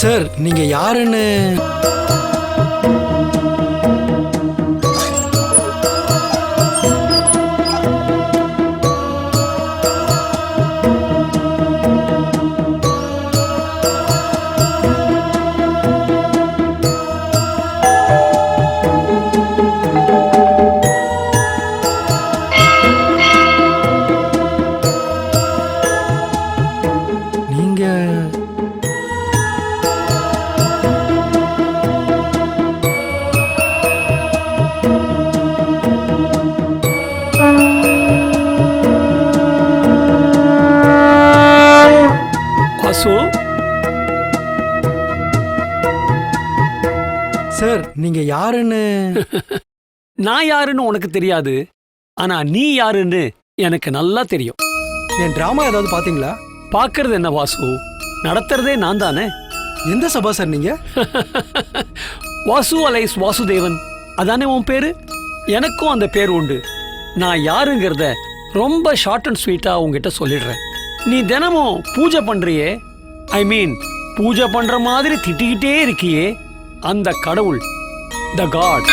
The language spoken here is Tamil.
சார் நீங்க யாருன்னு நீங்க வாசு, சார் நீங்க யாருன்னு நான் யாருன்னு உனக்கு தெரியாது, ஆனா நீ யாருன்னு எனக்கு நல்லா தெரியும். என் டிராமா ஏதாவது பாத்தீங்களா? பாக்குறது என்ன வாசு, நடத்துறதே நான் தானே. எந்த சபா சார் நீங்க? வாசு அலைஸ் வாசுதேவன், அதானே உன் பேரு? எனக்கும் அந்த பேர் உண்டு. நான் யாருங்கிறத ரொம்ப ஷார்ட் அண்ட் ஸ்வீட்டா உங்ககிட்ட சொல்லிடுறேன். நீ தினமும் பூஜை பண்றியே, ஐ மீன் பூஜை பண்ற மாதிரி திட்டிக்கிட்டே இருக்கியே, அந்த கடவுள், த காட்